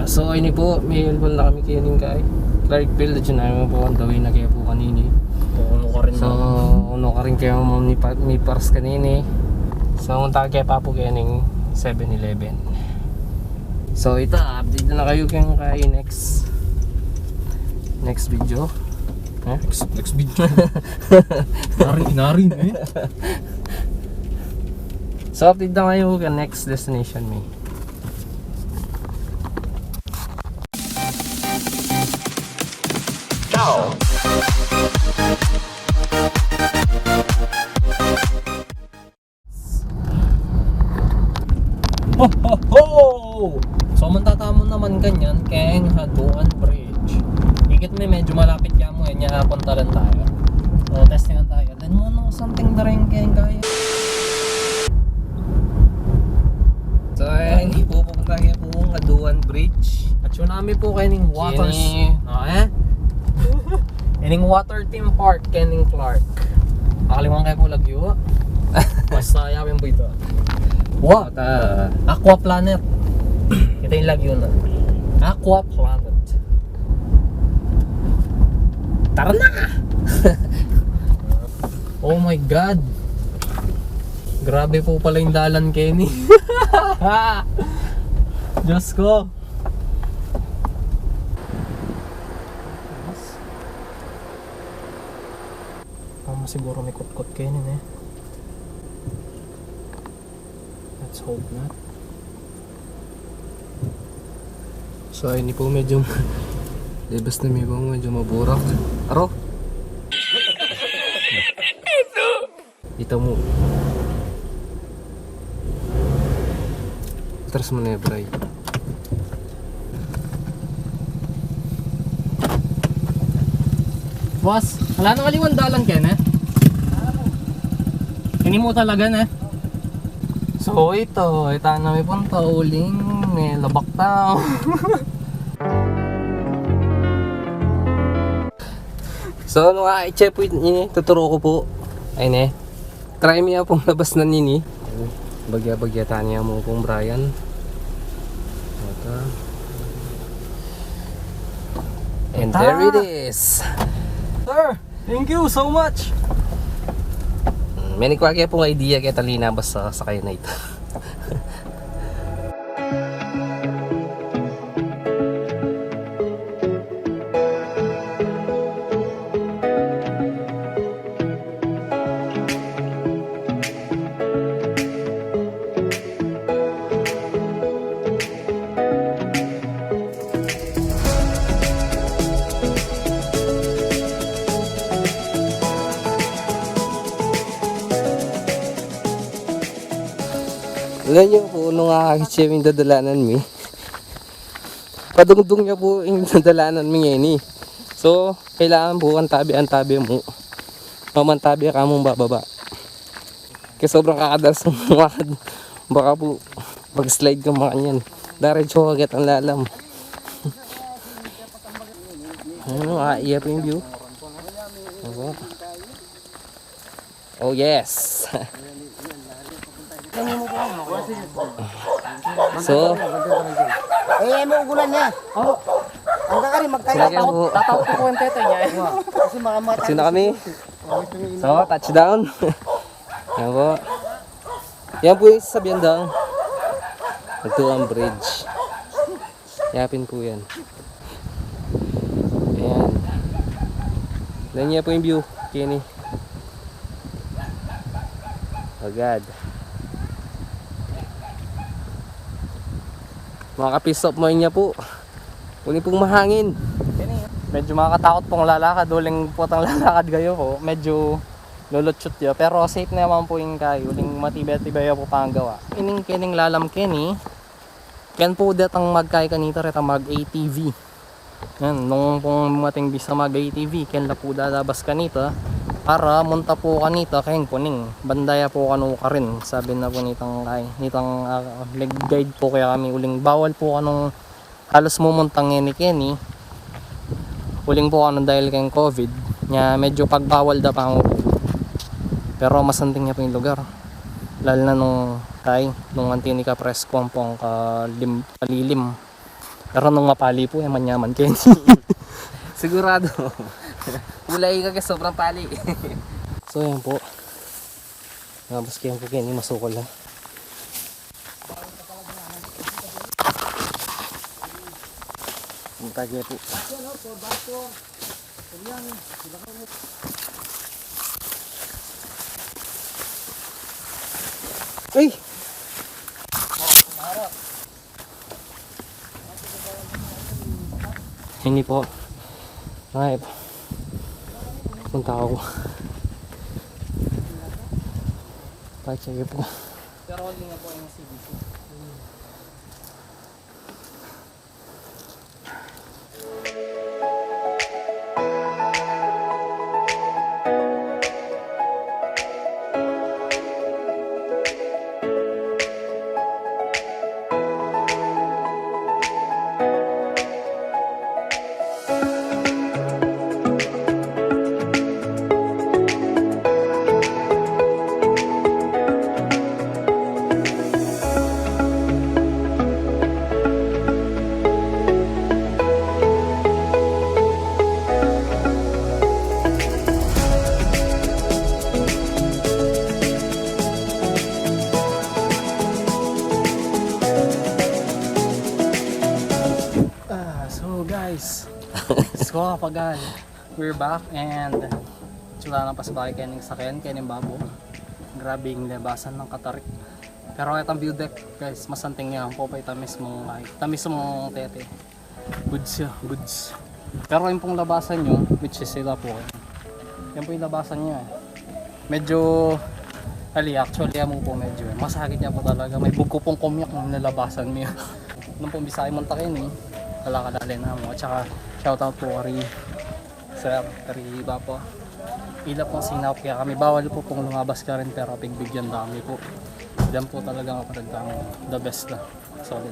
So ini po, may ilbol na kami kining kay Clarkville, dyan namin po ang dawin na kaya po kanini. Uno ka rin So, uno ka rin kayo may pars kanini. So, unta kaya pa po kining 7-Eleven. So, ito, update na kayo kay next video. Next video. Narin eh. So, update na kayo kay next destination me. Ciao. Ho ho ho! So mantatamon naman ganyan keng Haduan Bridge. Ikit may medyo malapit ka mo yan, punta lang tayo. So testingan tayo. Then mo no something na rin keng kaya. So, ayan, ipupunta kayo po ang Haduan Bridge. At yun namin po kayo ng waters. Ining water theme park kening Clark. Nakalimutan kayo po lagyo. Basta yawin po ito. What? Aqua Planet. Ito yung lagyo na. Aqua Planet. Tara na! Oh my God! Grabe po pala yung dalan, Kenny. Diyos ko! Siguro may kot-kot Kenny eh. Let's hope not. So, ini po medyo libas na may bang medyo maburak. Aro? Ito mo. Terus manebray. Boss, wala nang kaliwan dalan Ken eh. Hindi mo talaga na. So, ito na may punta uling may labak tao. So, ano nga, i-check po ini, tuturo ko po. Ayun eh. Try mo pong labas na nini. Bagya-bagya tanya mo pong Brian. Ito. And there it is. Sir, thank you so much. May nagkwagya pong idea kaya talina basta sa kayo na ito. Alam niyo po, nung siya yung dadalanan mi, padungdung niya po yung dadalanan mi ngayon eh. So, kailangan po ang tabi mo. Mamantabi ka mong bababa. Kasi sobrang kakadalas ng makad. Baka po, pag-slide ka mga kanyan. Diretso agad ang lalam. Ano, iya po yung view. Oh yes! So, mo ugulan niya. Oh. Ang kakari magkaya. sila po. Tatawag ko ang tete niya. Kasi mga mata. Sino kami? So, touchdown. Yan po. Yan po yung sasabihan daw. Haduan Bridge. Yapin po yan. Ayan. Yan niya po yung view. Kenny. Agad. Mga ka-piece of mind niya po. Kunin pong mahangin. Medyo makakatakot pong lalakad. Uling putang lalakad kayo po. Medyo lulutsot yun. Pero safe naman po yung kayo. Uling matibay-tibay po pang gawa. Kining lalam Kenny. Yan po datang magkay kanito rita mag-ATV. Yan. Nung pong mating bisa mag-ATV. Ken la po dadabas kanito. Para munta po kanito kayong puning. Bandaya po kanu ka rin. Sabi na po nitang leg guide po kaya kami. Uling bawal po kanong halos mumuntang ni Kenny. Uling po kanong dahil kayong COVID. Nya medyo pagbawal da pa ako. Pero masanting niya po yung lugar. Lalo na nung antini ka press pong kalilim. Pero nung mapali po, yaman-yaman Kenny. Sigurado. Kulay ka kasi sobrang pali. So yan po. Tapos kaya po Kenny masukol na. Ang tagya po. Ay! Hindi po. Ay, punta ako. Pacheck po. Pero hindi nga po yung CBC. So guys, so kapagan, we're back and tsula na pa sa bahay kening sakyan, kening babo. Grabe yung labasan ng katarik. Pero itong view deck guys, masanting yan po pa itamis mong tete. Goods siya, goods. Pero yung pong labasan nyo, which is sila po. Yan po yung labasan nyo eh. Medyo, actually mo po medyo masakit niya po talaga. May buko pong kumyak ng nalabasan niya. Nung pong Bisaya Montakin eh. Kalakalalin na mo. At saka shoutout po kay Sir Iba po. Ila pong sinap kaya kami. Bawal po pong lumabas ka rin pero pigbigyan dami po. Diyan po talaga kapag kami the best na. Solid.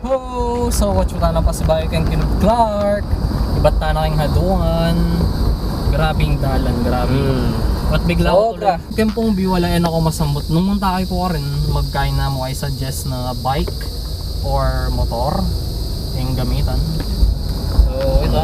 Oh, so watchuta na pa sa bahay kang Kinub Clark. Iba't na kayong hadungan. Grabing dalan, grabe. At bigla ko tuloy. Kempong biwalain ako masambot. Nung munta kayo po rin, magkain na mo ay suggest na bike or motor yung gamitan. So, ito.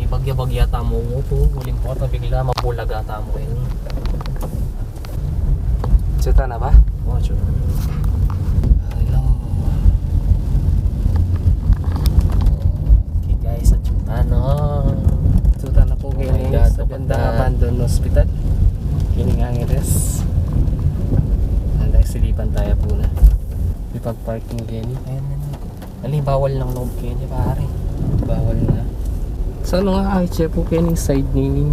Bagya-bagya mo po, huling po ito bigla mapulaga mo yun. Chuta na ba? Oh, sure. Hello. Okay guys, at chuta na. Chuta na po kayo my God, sa bandang abandoned hospital. Kining Angeles. Handa silipan tayo po na. Ipag-parking Kenny. Aling bawal ng loob Kenny pare. Bawal na. Sa ano nga kahit po Kenny side ni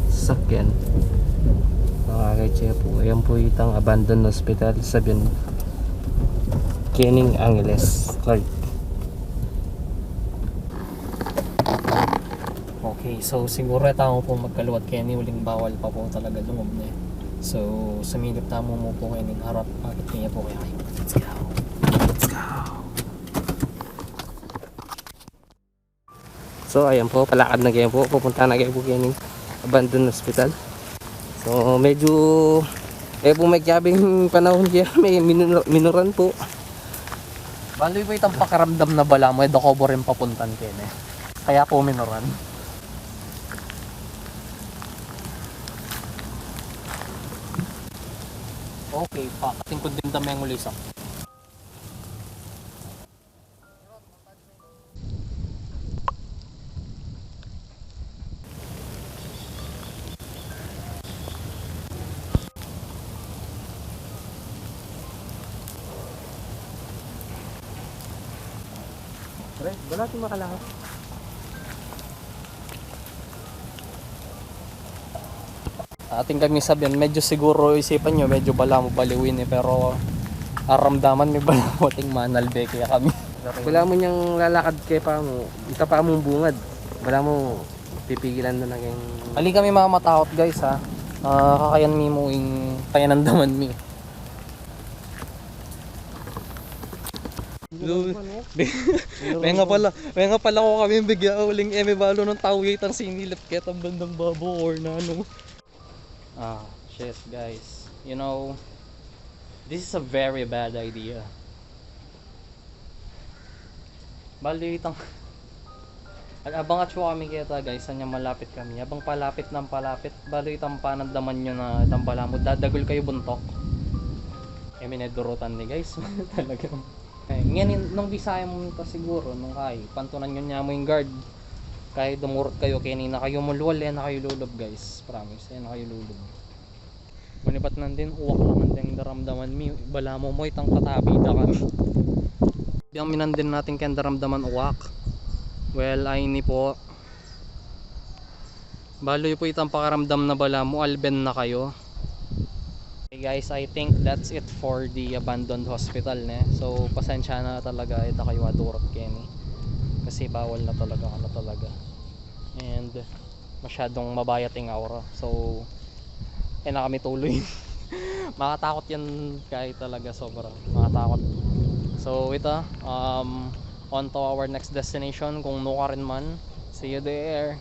sasakyan. Nakakakit po. Ayan po itang abandoned hospital sa Kining Angeles. Clark. Okay, so siguro tamo po magkaluwat Kenny, uling bawal pa po talaga loob na eh. So, sumilip tamo mo po Kenny, harap bakit niya po kaya kayo. Let's go. Let's go. So ayan po, palakad na kayo po. Pupunta na kayo po Kining abandoned hospital. So medyo po may kabing panahon kaya may minuran po. Baloy po itang pakaramdam na bala mo, Docobo rin papuntan Kenny. Kaya po minuran. Okay, pakating ko din dami ang ulisak. Pre, wala tayong makalakad. Ating kami sabihan, medyo siguro isipan nyo, medyo bala mo baliwin eh, pero aramdaman may bala mo ting manalbe kaya kami. Wala mo niyang lalakad kay pa mo. Ita pa mong bungad. Wala mo pipigilan na lang yung... Ali kami mga matakot guys ha. Kakayan mi mo yung payanandaman mi. May nga pala ko kami bigya uling eme balo ng tawit ang sinilip ket ang bandang babo or na ano. Shit guys. You know, this is a very bad idea. Bali itang abang at kami kita guys, sanya malapit kami. Abang palapit ng palapit, bali itang panandaman nyo na itang bala mo. Dadagol kayo buntok. Minedurutan ni guys. Talaga. Ngayon, nung Bisaya mo nito siguro, nung kay, pantunan nyo niya mo yung guard. Kaya dumurot kayo, kaya na kayo mulwal, na kayo lulob guys. Promise, na kayo lulob. Manipat nandin, uwak lang nandin daramdaman mi. Bala mo itang katabi da kami. Biyang minandin natin kaya daramdaman uwak. Well, ay ni po. Baloy po itang pakaramdam na bala mo, alben na kayo. Okay guys, I think that's it for the abandoned hospital ne. So pasensya na talaga ito kayo adurot Kenny. Kasi bawal na talaga and masyadong mabayat ang aura. So na kami tuloy. Makatakot yan kahit talaga sobra. Makatakot. So ito, on to our next destination kung no ka rin man. See you there.